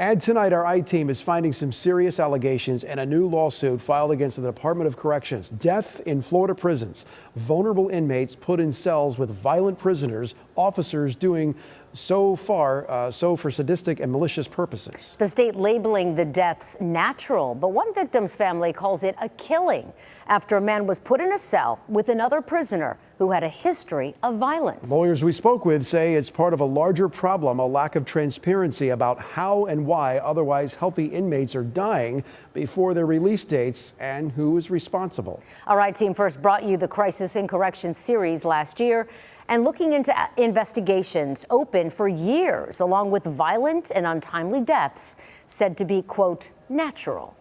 And tonight, our I-Team is finding some serious allegations and a new lawsuit filed against the Department of Corrections. Death in Florida prisons. Vulnerable inmates put in cells with violent prisoners, officers doing so for sadistic and malicious purposes. The state labeling the deaths natural, but one victim's family calls it a killing after a man was put in a cell with another prisoner who had a history of violence. Lawyers we spoke with say it's part of a larger problem, a lack of transparency about how and why otherwise healthy inmates are dying before their release dates and who is responsible. Our I-Team first brought you the Crisis in Corrections series last year and looking into investigations open for years, along with violent and untimely deaths said to be, quote, natural.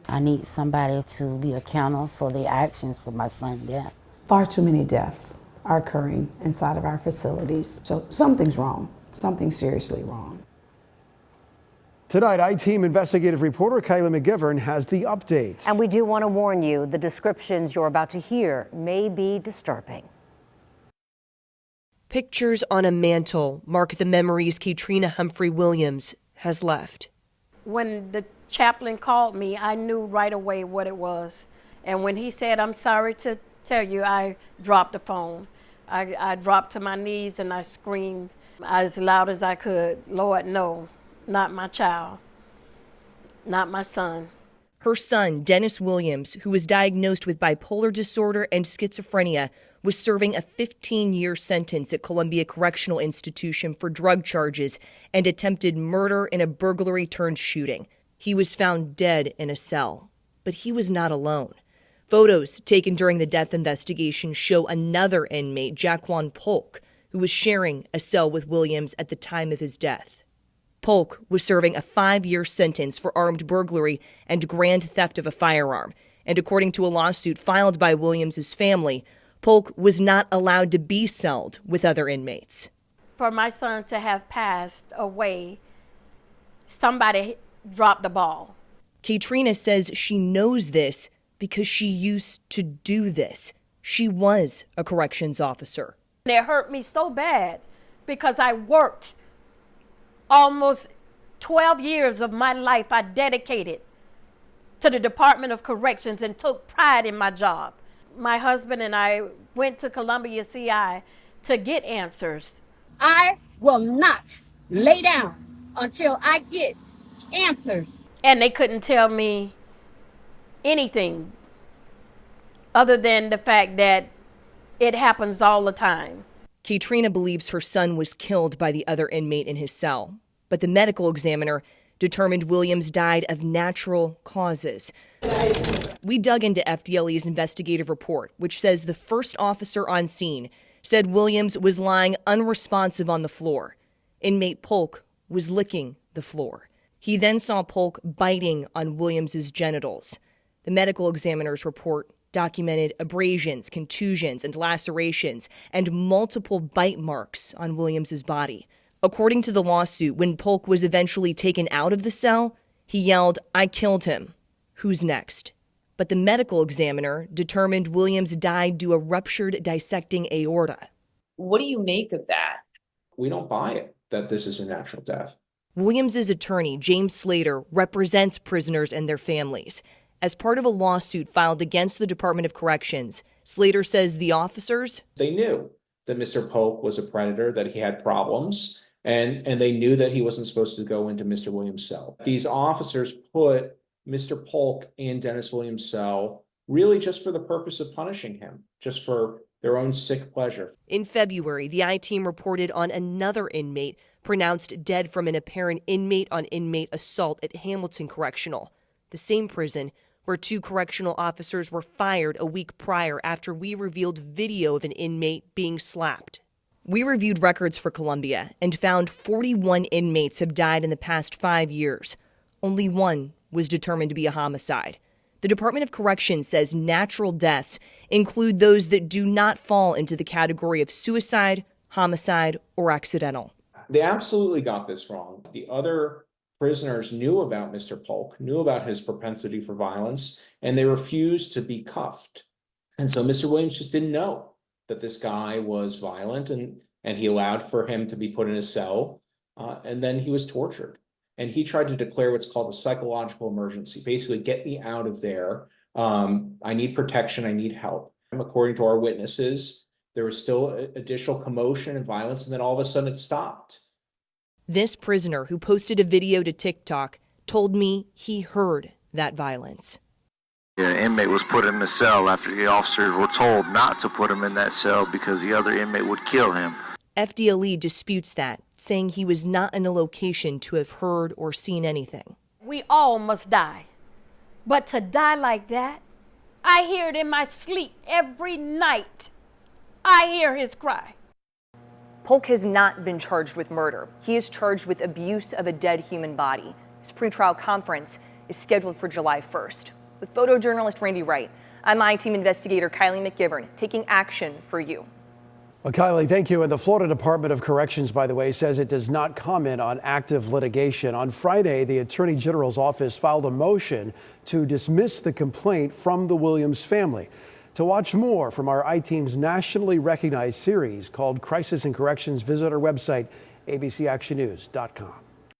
I need somebody to be accountable for the actions for my son's death. Far too many deaths are occurring inside of our facilities. So something's wrong, something seriously wrong. Tonight, I-Team investigative reporter Kylie McGivern has the update. And we do want to warn you, the descriptions you're about to hear may be disturbing. Pictures on a mantle mark the memories Katrina Humphrey Williams has left. When the chaplain called me, I knew right away what it was. And when he said, "I'm sorry to tell you," I dropped the phone. I dropped to my knees and I screamed as loud as I could, "Lord, no, not my child, not my son." Her son, Dennis Williams, who was diagnosed with bipolar disorder and schizophrenia, was serving a 15-year sentence at Columbia Correctional Institution for drug charges and attempted murder in a burglary-turned-shooting. He was found dead in a cell, but he was not alone. Photos taken during the death investigation show another inmate, Jaquan Polk, who was sharing a cell with Williams at the time of his death. Polk was serving a 5-year sentence for armed burglary and grand theft of a firearm, and according to a lawsuit filed by Williams's family, Polk was not allowed to be celled with other inmates. For my son to have passed away, somebody dropped the ball. Katrina says she knows this because she used to do this. She was a corrections officer. It hurt me so bad because I worked almost 12 years of my life. I dedicated to the Department of Corrections and took pride in my job. My husband and I went to Columbia CI to get answers. I will not lay down until I get answers. And they couldn't tell me anything other than the fact that it happens all the time. Katrina believes her son was killed by the other inmate in his cell, but the medical examiner determined Williams died of natural causes. We dug into FDLE's investigative report, which says the first officer on scene said Williams was lying unresponsive on the floor. Inmate Polk was licking the floor. He then saw Polk biting on Williams's genitals. The medical examiner's report documented abrasions, contusions, and lacerations, and multiple bite marks on Williams's body. According to the lawsuit, when Polk was eventually taken out of the cell, he yelled, "I killed him. Who's next?" But the medical examiner determined Williams died due to a ruptured dissecting aorta. What do you make of that? We don't buy it that this is a natural death. Williams's attorney, James Slater, represents prisoners and their families. As part of a lawsuit filed against the Department of Corrections, Slater says the officers, they knew that Mr. Polk was a predator, that he had problems, and they knew that he wasn't supposed to go into Mr. Williams' cell. These officers put Mr. Polk in Dennis Williams' cell really just for the purpose of punishing him, just for their own sick pleasure. In February, the I-Team reported on another inmate pronounced dead from an apparent inmate-on-inmate assault at Hamilton Correctional, the same prison where 2 correctional officers were fired a week prior after we revealed video of an inmate being slapped. We reviewed records for Columbia and found 41 inmates have died in the past 5 years. Only 1 was determined to be a homicide. The Department of Corrections says natural deaths include those that do not fall into the category of suicide, homicide, or accidental. They absolutely got this wrong. The other prisoners knew about Mr. Polk, knew about his propensity for violence, and they refused to be cuffed. And so Mr. Williams just didn't know that this guy was violent, and he allowed for him to be put in a cell, and then he was tortured. and he tried to declare what's called a psychological emergency. Basically, get me out of there. I need protection. I need help. According to our witnesses, there was still additional commotion and violence, and then all of a sudden it stopped. This prisoner, who posted a video to TikTok, told me he heard that violence. The inmate was put in the cell after the officers were told not to put him in that cell because the other inmate would kill him. FDLE disputes that, saying he was not in a location to have heard or seen anything. We all must die. But to die like that, I hear it in my sleep every night. I hear his cry. Polk has not been charged with murder. He is charged with abuse of a dead human body. His pretrial conference is scheduled for July 1st. With photojournalist Randy Wright, I'm I-Team investigator Kylie McGivern, taking action for you. Well, Kylie, thank you. And the Florida Department of Corrections, by the way, says it does not comment on active litigation. On Friday, the Attorney General's office filed a motion to dismiss the complaint from the Williams family. To watch more from our I-Team's nationally recognized series called Crisis in Corrections, visit our website, abcactionnews.com.